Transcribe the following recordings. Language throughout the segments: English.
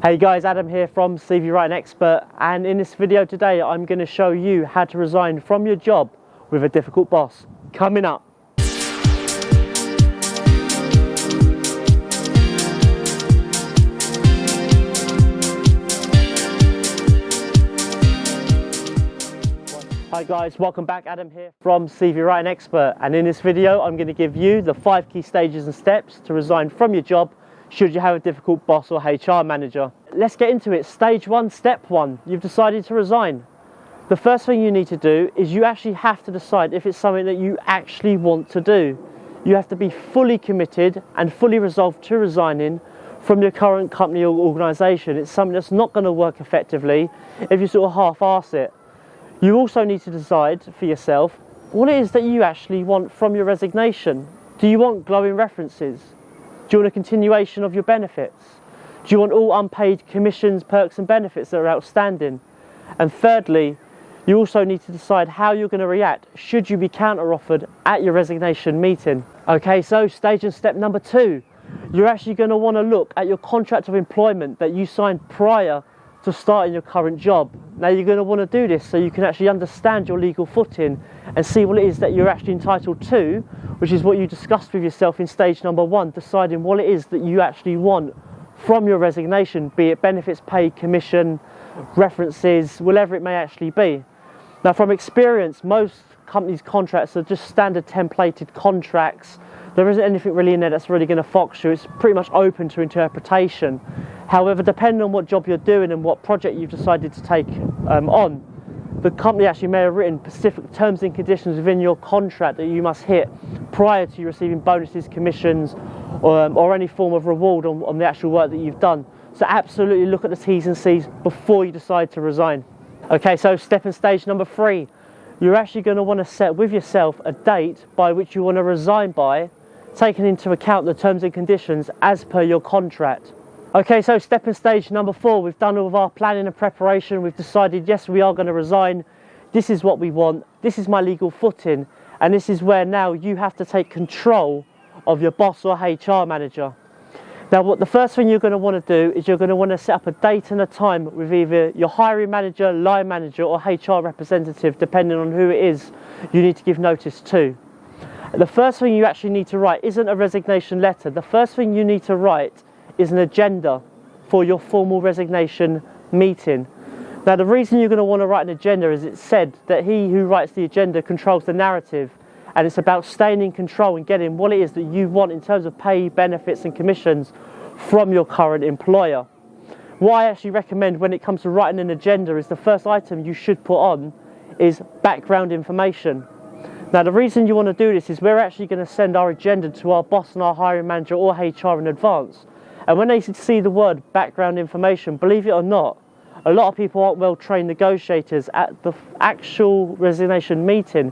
Hey guys, Adam here from CV Writing Expert, and in this video today I'm going to show you how to resign from your job with a difficult boss. Coming up. Hi guys, welcome back. Adam here from CV Writing Expert, and in this video I'm going to give you the 5 key stages and steps to resign from your job should you have a difficult boss or HR manager. Let's get into it. Stage 1, step 1. You've decided to resign. The first thing you need to do is you actually have to decide if it's something that you actually want to do. You have to be fully committed and fully resolved to resigning from your current company or organisation. It's something that's not going to work effectively if you sort of half-arse it. You also need to decide for yourself what it is that you actually want from your resignation. Do you want glowing references? Do you want a continuation of your benefits? Do you want all unpaid commissions, perks and benefits that are outstanding? And thirdly, you also need to decide how you're going to react should you be counter-offered at your resignation meeting. Okay, so stage and step number 2. You're actually going to want to look at your contract of employment that you signed prior to starting your current job. Now you're going to want to do this so you can actually understand your legal footing and see what it is that you're actually entitled to, which is what you discussed with yourself in stage number 1, deciding what it is that you actually want from your resignation, be it benefits, pay, commission, references, whatever it may actually be. Now from experience, most companies' contracts are just standard templated contracts. There isn't anything really in there that's really going to fox you. It's pretty much open to interpretation. However, depending on what job you're doing and what project you've decided to take on, the company actually may have written specific terms and conditions within your contract that you must hit prior to you receiving bonuses, commissions, or any form of reward on the actual work that you've done. So absolutely look at the T's and C's before you decide to resign. Okay, so step and stage number 3. You're actually going to want to set with yourself a date by which you want to resign by, taking into account the terms and conditions as per your contract. Okay, so step and stage number 4, we've done all of our planning and preparation. We've decided, yes, we are going to resign. This is what we want. This is my legal footing. And this is where now you have to take control of your boss or HR manager. Now, what the first thing you're going to want to do is you're going to want to set up a date and a time with either your hiring manager, line manager, or HR representative, depending on who it is you need to give notice to. The first thing you actually need to write isn't a resignation letter. The first thing you need to write is an agenda for your formal resignation meeting. Now the reason you're going to want to write an agenda is it's said that he who writes the agenda controls the narrative, and it's about staying in control and getting what it is that you want in terms of pay, benefits and commissions from your current employer. What I actually recommend when it comes to writing an agenda is the first item you should put on is background information. Now the reason you want to do this is we're actually going to send our agenda to our boss and our hiring manager or HR in advance. And when they see the word background information, believe it or not, a lot of people aren't well-trained negotiators. At the actual resignation meeting,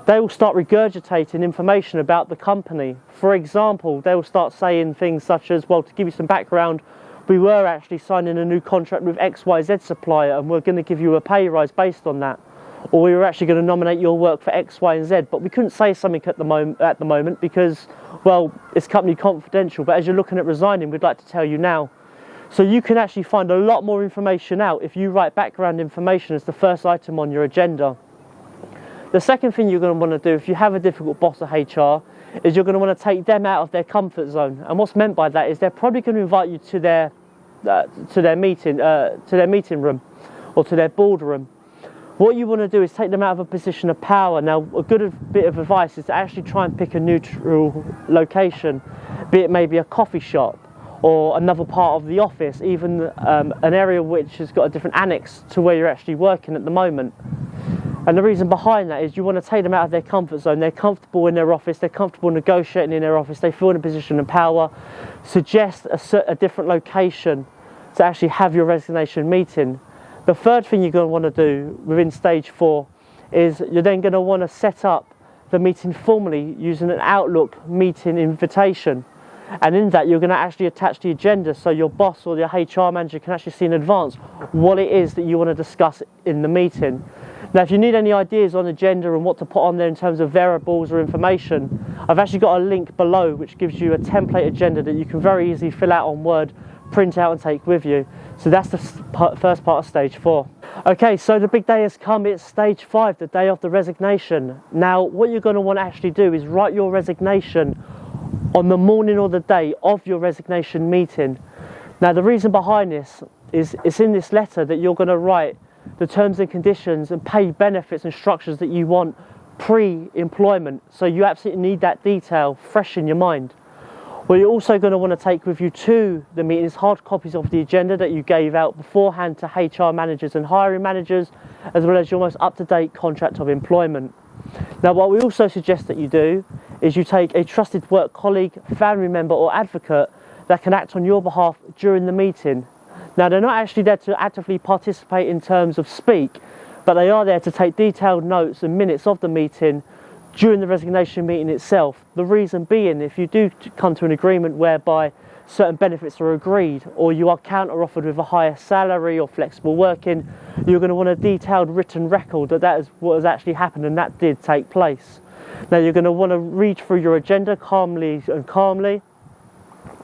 they will start regurgitating information about the company. For example, they will start saying things such as, well, to give you some background, we were actually signing a new contract with XYZ supplier and we're going to give you a pay rise based on that. Or we were actually going to nominate your work for X, Y and Z, but we couldn't say something at the moment because, well, it's company confidential, but as you're looking at resigning, we'd like to tell you now. So you can actually find a lot more information out if you write background information as the first item on your agenda. The second thing you're going to want to do if you have a difficult boss or HR is you're going to want to take them out of their comfort zone. And what's meant by that is they're probably going to invite you to their meeting room or to their boardroom. What you want to do is take them out of a position of power. Now, a good bit of advice is to actually try and pick a neutral location, be it maybe a coffee shop or another part of the office, even an area which has got a different annex to where you're actually working at the moment. And the reason behind that is you want to take them out of their comfort zone. They're comfortable in their office, they're comfortable negotiating in their office, they feel in a position of power. Suggest a different location to actually have your resignation meeting. The third thing you're going to want to do within stage 4 is you're then going to want to set up the meeting formally using an Outlook meeting invitation. And in that you're going to actually attach the agenda so your boss or your HR manager can actually see in advance what it is that you want to discuss in the meeting. Now if you need any ideas on agenda and what to put on there in terms of variables or information, I've actually got a link below which gives you a template agenda that you can very easily fill out on Word print out and take with you. So that's the first part of stage 4. Okay, so the big day has come. It's stage 5, the day of the resignation. Now, what you're going to want to actually do is write your resignation on the morning or the day of your resignation meeting. Now, the reason behind this is it's in this letter that you're going to write the terms and conditions and pay benefits and structures that you want pre-employment. So you absolutely need that detail fresh in your mind. What you're also going to want to take with you to the meeting is hard copies of the agenda that you gave out beforehand to HR managers and hiring managers, as well as your most up-to-date contract of employment. Now, what we also suggest that you do is you take a trusted work colleague, family member or advocate that can act on your behalf during the meeting. Now, they're not actually there to actively participate in terms of speak, but they are there to take detailed notes and minutes of the meeting during the resignation meeting itself. The reason being, if you do come to an agreement whereby certain benefits are agreed, or you are counter-offered with a higher salary or flexible working, you're going to want a detailed written record that that is what has actually happened and that did take place. Now, you're going to want to read through your agenda calmly,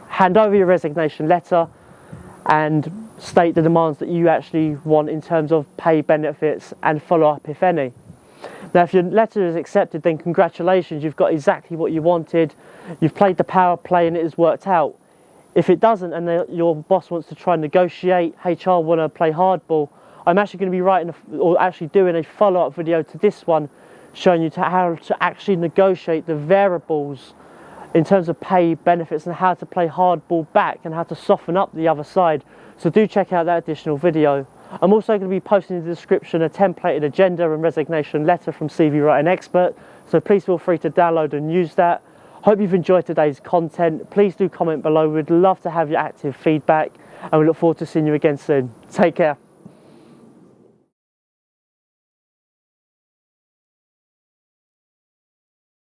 hand over your resignation letter, and state the demands that you actually want in terms of pay, benefits and follow-up if any. Now, if your letter is accepted, then congratulations, you've got exactly what you wanted. You've played the power play and it has worked out. If it doesn't and your boss wants to try and negotiate, HR want to play hardball, I'm actually going to be writing doing a follow-up video to this one, showing you how to actually negotiate the variables in terms of pay, benefits, and how to play hardball back and how to soften up the other side. So do check out that additional video. I'm also going to be posting in the description a templated agenda and resignation letter from CV Writing Expert, so please feel free to download and use that. Hope you've enjoyed today's content. Please do comment below. We'd love to have your active feedback and we look forward to seeing you again soon. Take care.